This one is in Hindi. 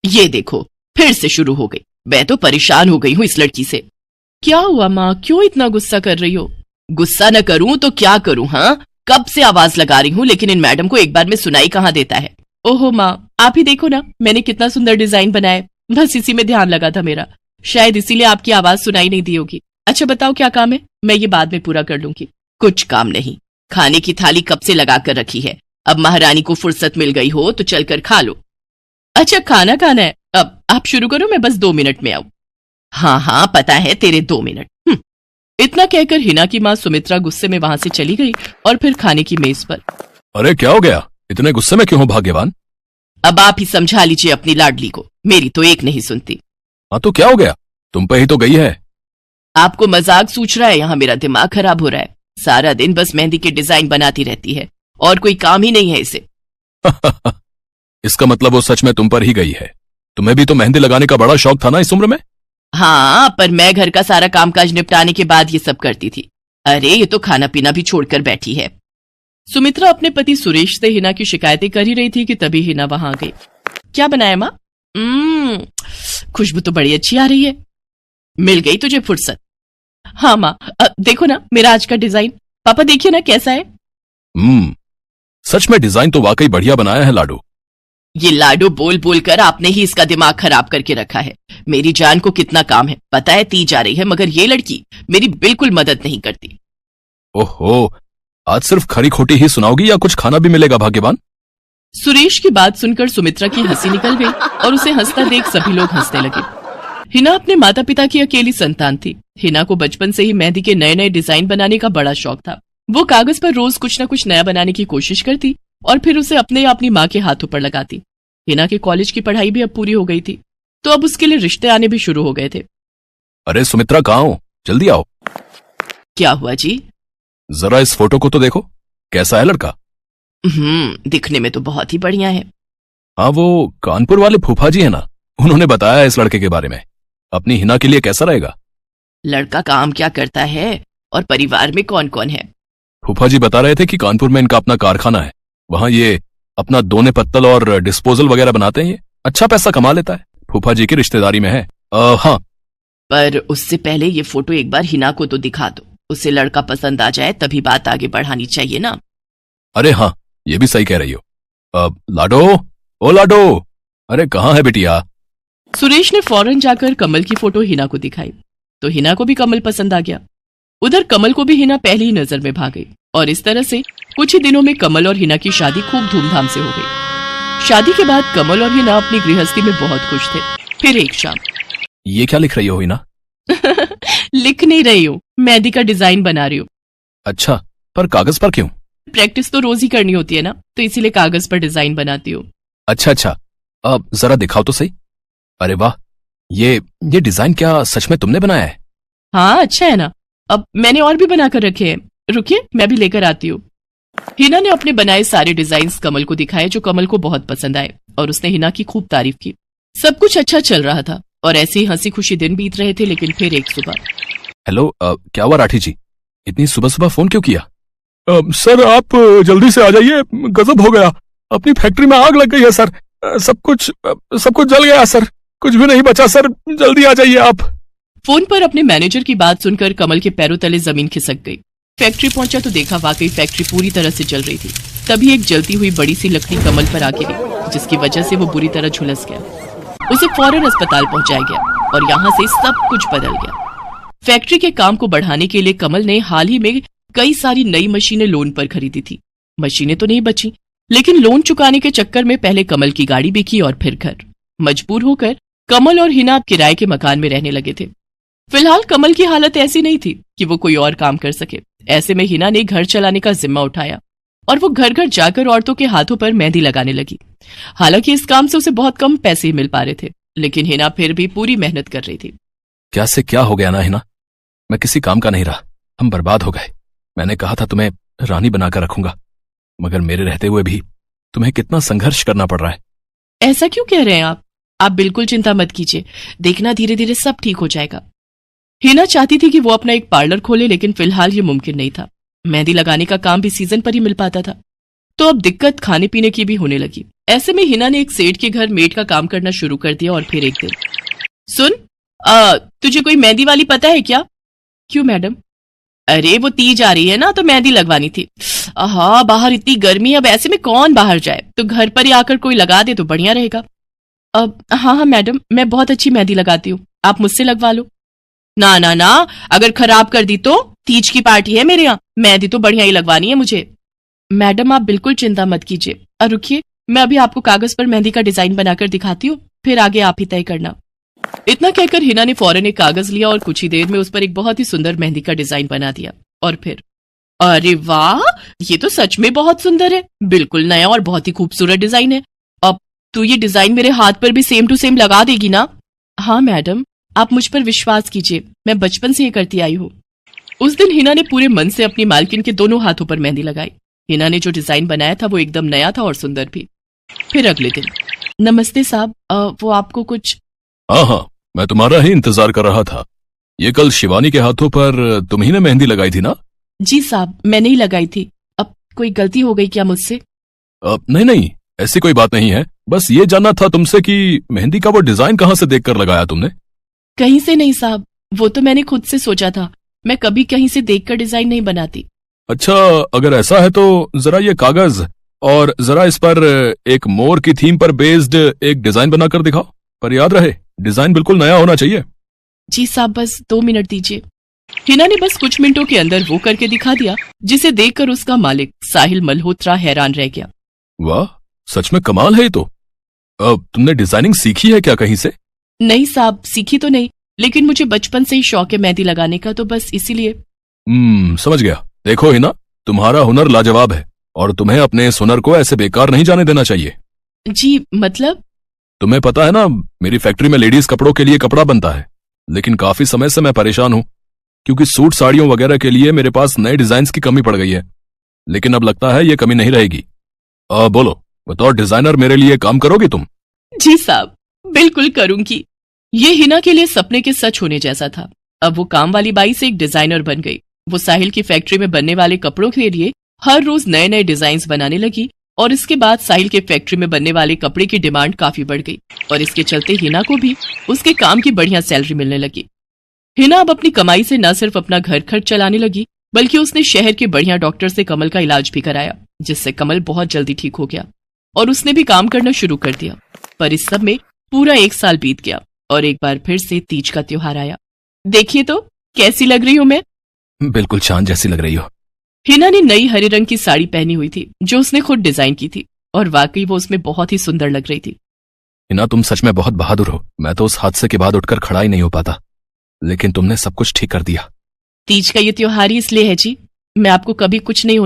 ये देखो फिर से शुरू हो गई। मैं तो परेशान हो गई हूँ इस लड़की से। क्या हुआ माँ, क्यों इतना गुस्सा कर रही हो? गुस्सा न करूं तो क्या करूं? हाँ, कब से आवाज लगा रही हूँ लेकिन इन मैडम को एक बार में सुनाई कहाँ देता है। ओहो माँ, आप ही देखो ना, मैंने कितना सुंदर डिजाइन बनाया, बस इसी में ध्यान लगा था मेरा, शायद इसीलिए आपकी आवाज सुनाई नहीं दी होगी। अच्छा बताओ क्या काम है, मैं ये बाद में पूरा कर लूंगी। कुछ काम नहीं, खाने की थाली कब से लगा कर रखी है, अब महारानी को फुर्सत मिल गई हो तो चलकर खा लो। अच्छा खाना खाना है, अब आप शुरू करो, मैं बस 2 मिनट में आऊं। हाँ हाँ पता है तेरे 2 मिनट। इतना कहकर हिना की माँ सुमित्रा गुस्से में वहां से चली गई और फिर खाने की मेज पर। अरे क्या हो गया, इतने गुस्से में क्यों हो भाग्यवान? अब आप ही समझा लीजिए अपनी लाडली को, मेरी तो एक नहीं सुनती। हाँ तो क्या हो गया, तुम पे ही तो गई है। आपको मजाक सूझ रहा है? यहाँ मेरा दिमाग खराब हो रहा है, सारा दिन बस मेहंदी के डिजाइन बनाती रहती है और कोई काम ही नहीं है इसे। इसका मतलब वो सच में तुम पर ही गई है। तुम्हें भी तो मेहंदी लगाने का बड़ा शौक था ना इस उम्र में। हाँ, पर मैं घर का सारा कामकाज निपटाने के बाद ये सब करती थी। अरे ये तो खाना पीना भी छोड़कर बैठी है। सुमित्रा अपने पति सुरेश से हिना की शिकायतें कर ही रही थी कि तभी हिना वहां गई। क्या बनाया माँ? खुशबू तो बड़ी अच्छी आ रही है। मिल गई तुझे फुर्सत? हाँ माँ, देखो ना मेरा आज का डिजाइन, पापा देखिए ना कैसा है। सच में डिजाइन तो वाकई बढ़िया बनाया है लाडो। ये लाडो बोल बोल कर आपने ही इसका दिमाग खराब करके रखा है। मेरी जान को कितना काम है पता है, ती जा रही है, मगर ये लड़की मेरी बिल्कुल मदद नहीं करती। ओहो, आज सिर्फ खरी खोटी ही सुनाओगी या कुछ खाना भी मिलेगा भाग्यवान? सुरेश की बात सुनकर सुमित्रा की हंसी निकल गई और उसे हंसता देख सभी लोग हंसने लगे। हिना अपने माता पिता की अकेली संतान थी। हिना को बचपन से ही मेहंदी के नए नए डिजाइन बनाने का बड़ा शौक था। वो कागज पर रोज कुछ न कुछ नया बनाने की कोशिश करती और फिर उसे अपने या अपनी माँ के हाथों पर लगाती। हिना के कॉलेज की पढ़ाई भी अब पूरी हो गई थी, तो अब उसके लिए रिश्ते आने भी शुरू हो गए थे। अरे सुमित्रा कहाँ हो, जल्दी आओ। क्या हुआ जी? जरा इस फोटो को तो देखो, कैसा है लड़का? दिखने में तो बहुत ही बढ़िया है। हाँ, वो कानपुर वाले फूफा जी है ना, उन्होंने बताया इस लड़के के बारे में। अपनी हिना के लिए कैसा रहेगा? लड़का काम क्या करता है और परिवार में कौन कौन है? फूफा जी बता रहे थे कि कानपुर में इनका अपना कारखाना है, वहां ये अपना दोने पत्तल और डिस्पोजल वगैरह बनाते हैं। ये अच्छा पैसा कमा लेता है, फूफा जी की रिश्तेदारी में है। हाँ, पर उससे पहले ये फोटो एक बार हिना को तो दिखा दो, उसे लड़का पसंद आ जाए तभी बात आगे बढ़ानी चाहिए ना। अरे हाँ, ये भी सही कह रही हो। लाडो, ओ लाडो, अरे कहाँ है बिटिया? सुरेश ने फौरन जाकर कमल की फोटो हिना को दिखाई तो हिना को भी कमल पसंद आ गया। उधर कमल को भी हिना पहली ही नजर में भाग गई और इस तरह से कुछ ही दिनों में कमल और हिना की शादी खूब धूमधाम से हो गई। शादी के बाद कमल और हिना अपनी गृहस्थी में बहुत खुश थे। फिर एक शाम। ये क्या लिख रही हो हिना? लिख नहीं रही हूँ, मेहंदी का डिजाइन बना रही हूँ। अच्छा, पर कागज पर क्यों? प्रैक्टिस तो रोज ही करनी होती है ना, तो इसीलिए कागज पर डिजाइन बनाती हूँ। अच्छा, अब जरा दिखाओ तो सही। अरे वाह, ये डिजाइन क्या सच में तुमने बनाया है? हाँ अच्छा है ना, अब मैंने और भी बनाकर रखे हैं, रुकिए मैं भी लेकर आती हूँ। हिना ने अपने बनाए सारे डिजाइन्स कमल को दिखाए जो कमल को बहुत पसंद आए और उसने हिना की खूब तारीफ की। सब कुछ अच्छा चल रहा था और ऐसे ही हंसी खुशी दिन बीत रहे थे। लेकिन फिर एक सुबह। हेलो, क्या हुआ राठी जी, इतनी सुबह सुबह फोन क्यों किया? सर आप जल्दी से आ जाइए, गजब हो गया, अपनी फैक्ट्री में आग लग गई है सर, सब कुछ जल गया सर, कुछ भी नहीं बचा सर, जल्दी आ जाइए आप। फोन पर अपने मैनेजर की बात सुनकर कमल के पैरों तले जमीन खिसक गई। फैक्ट्री पहुंचा तो देखा वाकई फैक्ट्री पूरी तरह से जल रही थी। तभी एक जलती हुई बड़ी सी लकड़ी कमल पर आ गिरी, जिसकी वजह से वो बुरी तरह झुलस गया। उसे फौरन अस्पताल पहुंचाया गया और यहाँ से सब कुछ बदल गया। फैक्ट्री के काम को बढ़ाने के लिए कमल ने हाल ही में कई सारी नई मशीनें लोन पर खरीदी थी। मशीनें तो नहीं बची, लेकिन लोन चुकाने के चक्कर में पहले कमल की गाड़ी बिकी और फिर घर। मजबूर होकर कमल और हिना अब किराए के मकान में रहने लगे थे। फिलहाल कमल की हालत ऐसी नहीं थी कि वो कोई और काम कर सके। ऐसे में हिना ने घर चलाने का जिम्मा उठाया और वो घर घर जाकर औरतों के हाथों पर मेहंदी लगाने लगी। हालांकि इस काम से उसे बहुत कम पैसे ही मिल पा रहे थे, लेकिन हिना फिर भी पूरी मेहनत कर रही थी। क्या से क्या हो गया ना हिना, मैं किसी काम का नहीं रहा, हम बर्बाद हो गए। मैंने कहा था तुम्हें रानी बनाकर रखूंगा, मगर मेरे रहते हुए भी तुम्हें कितना संघर्ष करना पड़ रहा है। ऐसा क्यों कह रहे हैं आप बिल्कुल चिंता मत कीजिए, देखना धीरे धीरे सब ठीक हो जाएगा। हिना चाहती थी कि वो अपना एक पार्लर खोले, लेकिन फिलहाल ये मुमकिन नहीं था। मेहंदी लगाने का काम भी सीजन पर ही मिल पाता था, तो अब दिक्कत खाने पीने की भी होने लगी। ऐसे में हिना ने एक सेठ के घर मेड का काम करना शुरू कर दिया। और फिर एक दिन, सुन, तुझे कोई मेहंदी वाली पता है क्या? क्यों मैडम? अरे वो तीज आ रही है ना, तो मेहंदी लगवानी थी। हाँ, बाहर इतनी गर्मी, अब ऐसे में कौन बाहर जाए, तो घर पर ही आकर कोई लगा दे तो बढ़िया रहेगा। अब हाँ मैडम, मैं बहुत अच्छी मेहंदी लगाती हूँ, आप मुझसे लगवा लो। ना ना ना, अगर खराब कर दी तो? तीज की पार्टी है मेरे यहाँ, मेहंदी तो बढ़िया ही लगवानी है मुझे। मैडम आप बिल्कुल चिंता मत कीजिए, और रुकिए, मैं अभी आपको कागज पर मेहंदी का डिजाइन बनाकर दिखाती हूँ, फिर आगे आप ही तय करना। इतना कहकर हिना ने फौरन एक कागज लिया और कुछ ही देर में उस पर एक बहुत ही सुंदर मेहंदी का डिजाइन बना दिया। और फिर, अरे वाह, ये तो सच में बहुत सुंदर है, बिल्कुल नया और बहुत ही खूबसूरत डिजाइन है। अब तू ये डिजाइन मेरे हाथ पर भी सेम टू सेम लगा देगी ना? हाँ मैडम, आप मुझ पर विश्वास कीजिए, मैं बचपन से ये करती आई हूँ। उस दिन हिना ने पूरे मन से अपनी मालकिन के दोनों हाथों पर मेहंदी लगाई। हिना ने जो डिजाइन बनाया था वो एकदम नया था और सुंदर भी। फिर अगले दिन, नमस्ते साहब, वो आपको कुछ? हाँ, मैं तुम्हारा ही इंतजार कर रहा था। ये कल शिवानी के हाथों पर तुम ही ने मेहंदी लगाई थी ना? जी साहब, मैंने ही लगाई थी। अब कोई गलती हो गई क्या मुझसे? नहीं, ऐसी कोई बात नहीं है। बस ये जानना था तुमसे कि मेहंदी का वो डिजाइन कहाँ से देखकर लगाया तुमने? कहीं से नहीं साहब, वो तो मैंने खुद से सोचा था, मैं कभी कहीं से देखकर डिजाइन नहीं बनाती। अच्छा, अगर ऐसा है तो जरा ये कागज और जरा इस पर एक मोर की थीम पर बेस्ड एक डिजाइन बनाकर दिखाओ, पर याद रहे डिजाइन बिल्कुल नया होना चाहिए। जी साहब, बस 2 मिनट दीजिए। हिना ने बस कुछ मिनटों के अंदर वो करके दिखा दिया, जिसे देखकर उसका मालिक साहिल मल्होत्रा हैरान रह गया। वाह, सच में कमाल है ये तो। तुमने डिजाइनिंग सीखी है क्या कहीं से? नहीं साहब, सीखी तो नहीं, लेकिन मुझे बचपन से ही शौक है मेहंदी लगाने का, तो बस इसीलिए। समझ गया। देखो हिना, तुम्हारा हुनर लाजवाब है और तुम्हें अपने इस हुनर को ऐसे बेकार नहीं जाने देना चाहिए। जी मतलब? तुम्हें पता है ना, मेरी फैक्ट्री में लेडीज कपड़ों के लिए कपड़ा बनता है, लेकिन काफी समय से मैं परेशान हूँ क्योंकि सूट साड़ियों वगैरह के लिए मेरे पास नए डिजाइन्स की कमी पड़ गई है। लेकिन अब लगता है ये कमी नहीं रहेगी। बोलो, बतौर डिजाइनर मेरे लिए काम करोगी तुम? जी साहब, बिल्कुल करूंगी। ये हिना के लिए सपने के सच होने जैसा था। अब वो काम वाली बाई से एक डिजाइनर बन गई। वो साहिल की फैक्ट्री में बनने वाले कपड़ों के लिए हर रोज नए नए डिजाइन बनाने लगी और इसके बाद साहिल के फैक्ट्री में बनने वाले कपड़े की डिमांड काफी बढ़ गई और इसके चलते हिना को भी उसके काम की बढ़िया सैलरी मिलने लगी। हिना अब अपनी कमाई से न सिर्फ अपना घर खर्च चलाने लगी, बल्कि उसने शहर के बढ़िया डॉक्टर से कमल का इलाज भी कराया, जिससे कमल बहुत जल्दी ठीक हो गया और उसने भी काम करना शुरू कर दिया। पर इस सब में पूरा 1 साल बीत गया और एक बार फिर से तीज का त्योहार आया। देखिए तो कैसी लग रही हूँ मैं? बिल्कुल चांद जैसी लग रही हो। हिना ने नई हरे रंग की साड़ी पहनी हुई थी जो उसने खुद डिजाइन की थी और वाकई वो उसमें बहुत ही सुंदर लग रही थी। हिना, तुम सच में बहुत बहादुर हो। मैं तो उस हादसे के बाद उठकर खड़ा ही नहीं हो पाता, लेकिन तुमने सब कुछ ठीक कर दिया। तीज का ये त्योहार ही इसलिए है जी, मैं आपको कभी कुछ नहीं